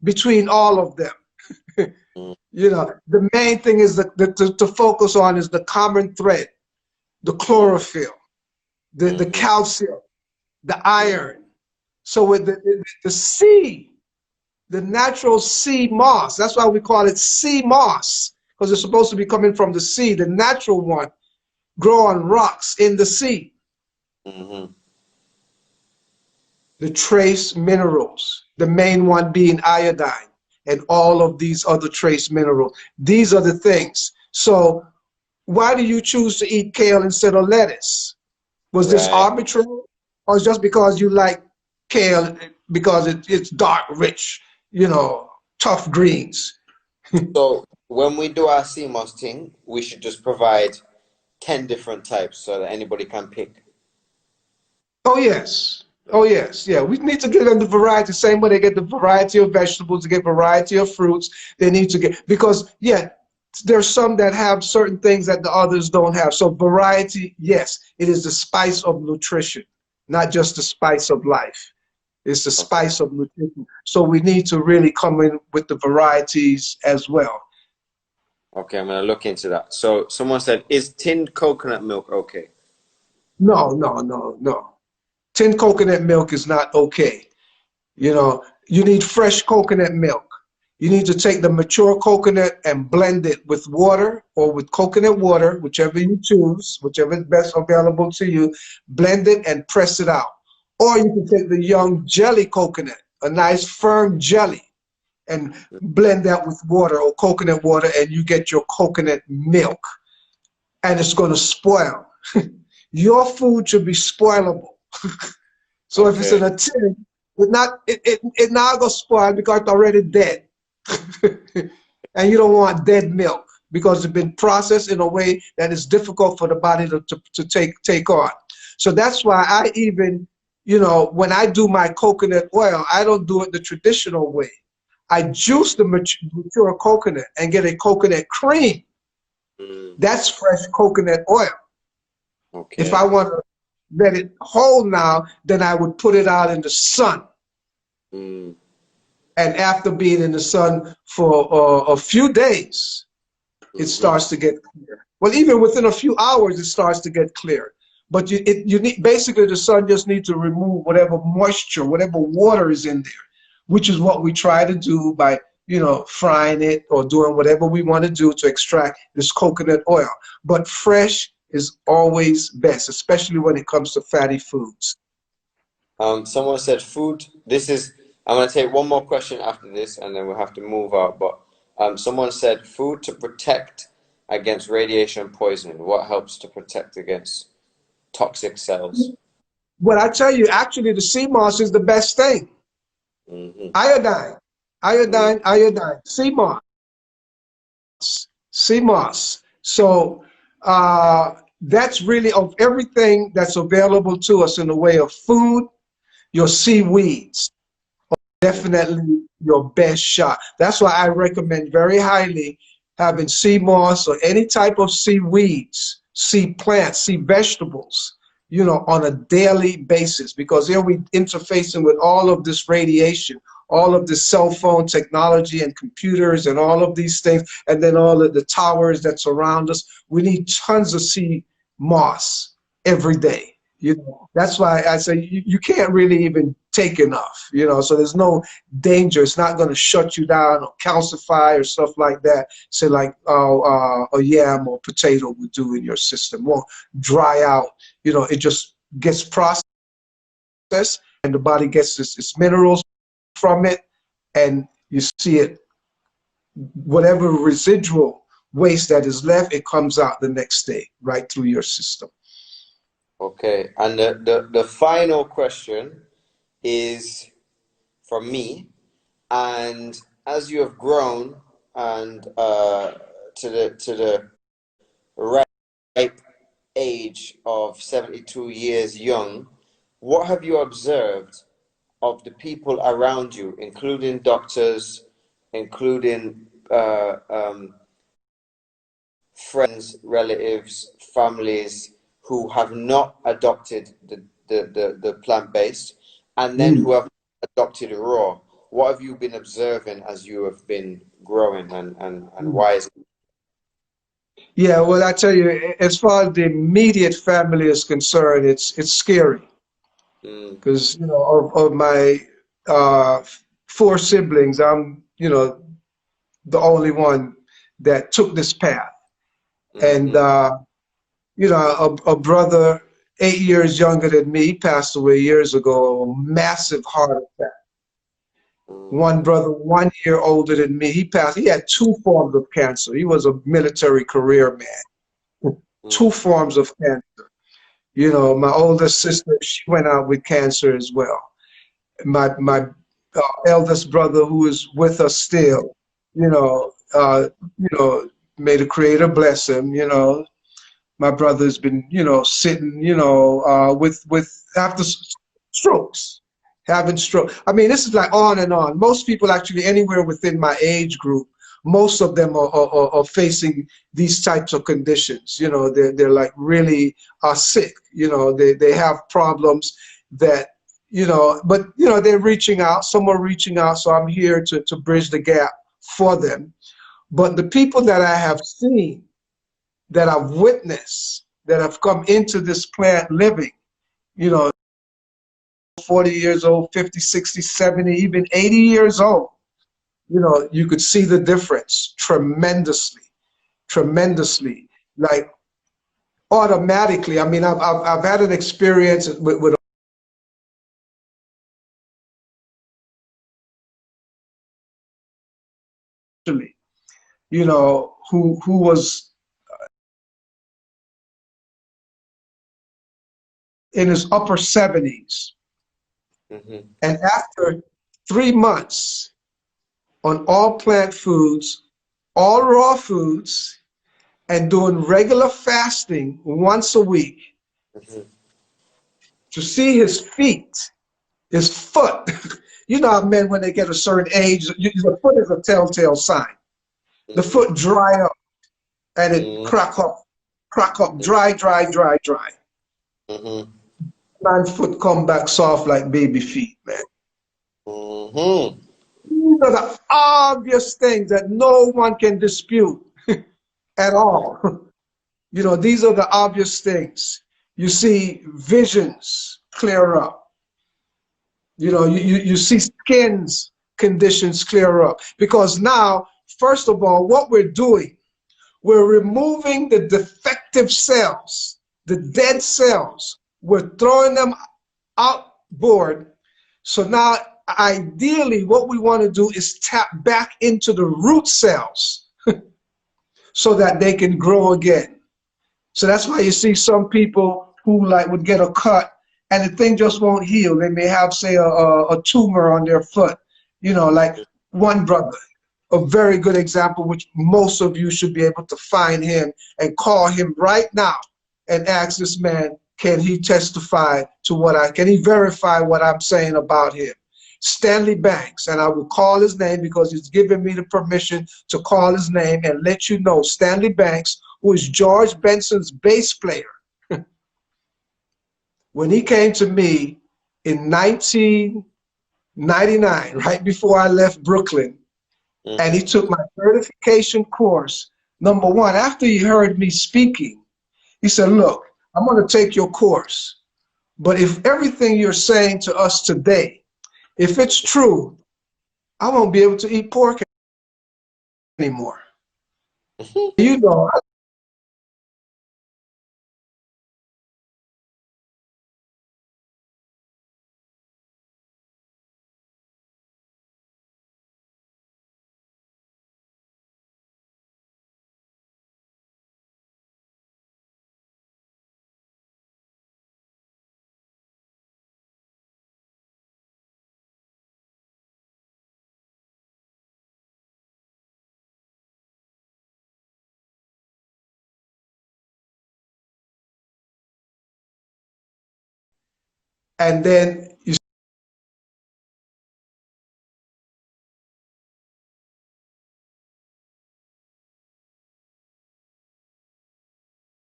between all of them. Mm. You know, the main thing is to focus on is the common thread, the chlorophyll, the calcium, the iron. So with the sea, the natural sea moss, that's why we call it sea moss, because it's supposed to be coming from the sea, the natural one, grow on rocks in the sea. Mm-hmm. The trace minerals, the main one being iodine, and all of these other trace minerals. These are the things. So why do you choose to eat kale instead of lettuce? Was this Right. arbitrary, or just because you like kale because it's dark, rich, you know, tough greens? So when we do our CMOS thing, we should just provide 10 different types so that anybody can pick. Oh yes. Oh yes. Yeah. We need to give them the variety. Same way they get the variety of vegetables, they get variety of fruits. They need to get, because yeah, there's some that have certain things that the others don't have. So variety, yes, it is the spice of nutrition, not just the spice of life. It's the Okay. spice of nutrition. So we need to really come in with the varieties as well. Okay, I'm gonna look into that. So someone said, is tinned coconut milk okay? No, no, no, no. Tin coconut milk is not okay. You know, you need fresh coconut milk. You need to take the mature coconut and blend it with water or with coconut water, whichever you choose, whichever is best available to you. Blend it and press it out. Or you can take the young jelly coconut, a nice firm jelly, and blend that with water or coconut water, and you get your coconut milk. And it's going to spoil. Your food should be spoilable. So if it's in Okay. a tin, it not gonna spoil because it's already dead. And you don't want dead milk because it's been processed in a way that is difficult for the body to take on. So that's why I even, you know, when I do my coconut oil, I don't do it the traditional way. I juice the mature coconut and get a coconut cream. Mm, That's fresh coconut oil. If I okay. want to let it hold now, then I would put it out in the sun. Mm, And after being in the sun for a few days, it mm-hmm. starts to get clear. Well, even within a few hours, it starts to get clear. But you need, basically the sun just needs to remove whatever moisture, whatever water is in there, which is what we try to do by, you know, frying it or doing whatever we want to do to extract this coconut oil. But fresh is always best, especially when it comes to fatty foods. Someone said food. I'm gonna take one more question after this, and then we'll have to move out. But someone said food to protect against radiation poisoning. What helps to protect against toxic cells? What I tell you, actually, the sea moss is the best thing. Mm-hmm. Iodine, Mm, iodine, iodine, sea moss, sea moss. So that's really of everything that's available to us in the way of food, your seaweeds, definitely your best shot. That's why I recommend very highly having sea moss or any type of seaweeds, sea plants, sea vegetables, you know, on a daily basis, because here we interfacing with all of this radiation, all of this cell phone technology and computers and all of these things, and then all of the towers that surround us. We need tons of sea moss every day. You know, that's why I say you can't really even take enough, you know, so there's no danger. It's not going to shut you down or calcify or stuff like that. Say like a yam or potato would do in your system. Won't dry out. You know, it just gets processed and the body gets its minerals from it, and you see it, whatever residual waste that is left, it comes out the next day right through your system. okay. And the final question is from me. And as you have grown and to the ripe age of 72 years young, what have you observed of the people around you, including doctors, including friends, relatives, families who have not adopted the plant-based, and then Mm. who have adopted raw? what have you been observing as you have been growing, and why is it? Yeah, well, I tell you, as far as the immediate family is concerned, it's scary Mm, because of my uh, four siblings, I'm the only one that took this path, and mm-hmm, a brother 8 years younger than me passed away years ago, a massive heart attack. One mm-hmm, brother 1 year older than me, he passed. He had two forms of cancer. He was a military career man. Two forms of cancer. My older sister, she went out with cancer as well. My eldest brother, who is with us still, you know, uh, you know, may the Creator bless him. My brother's been, sitting, with after strokes, having stroke. I mean, this is like on and on. Most people actually anywhere within my age group, most of them are facing these types of conditions. They're like really are sick. They have problems that, but they're reaching out. Some are reaching out, so I'm here to bridge the gap for them. But the people that I have seen, that I've witnessed, that have come into this plant living, you know, 40 years old, 50, 60, 70, even 80 years old, you could see the difference tremendously, tremendously, like automatically. I mean, I've had an experience with actually, who was in his upper 70s. mm-hmm, And after 3 months on all plant foods, all raw foods, and doing regular fasting once a week, mm-hmm, to see his feet, his foot. How men, when they get a certain age, the foot is a telltale sign. The mm-hmm, foot dry up and it mm-hmm, crack up, dry, dry, dry, dry. mm-hmm, Man's foot come back soft like baby feet, man. mm-hmm. These are the obvious things that no one can dispute at all. These are the obvious things. You see visions clear up. You see skin's conditions clear up. Because now, first of all, what we're doing, we're removing the defective cells, the dead cells. We're throwing them outboard. So now, ideally, what we want to do is tap back into the root cells so that they can grow again. So that's why you see some people who like would get a cut and the thing just won't heal. They may have, say, a tumor on their foot. Like one brother, a very good example, which most of you should be able to find him and call him right now and ask this man, can he testify to can he verify what I'm saying about him? Stanley Banks, and I will call his name because he's given me the permission to call his name and let you know. Stanley Banks, who is George Benson's bass player, when he came to me in 1999, right before I left Brooklyn, and he Mm-hmm. took my certification course, number one, after he heard me speaking, he said, look, I'm going to take your course, but if everything you're saying to us today, if it's true, I won't be able to eat pork anymore. You know, and then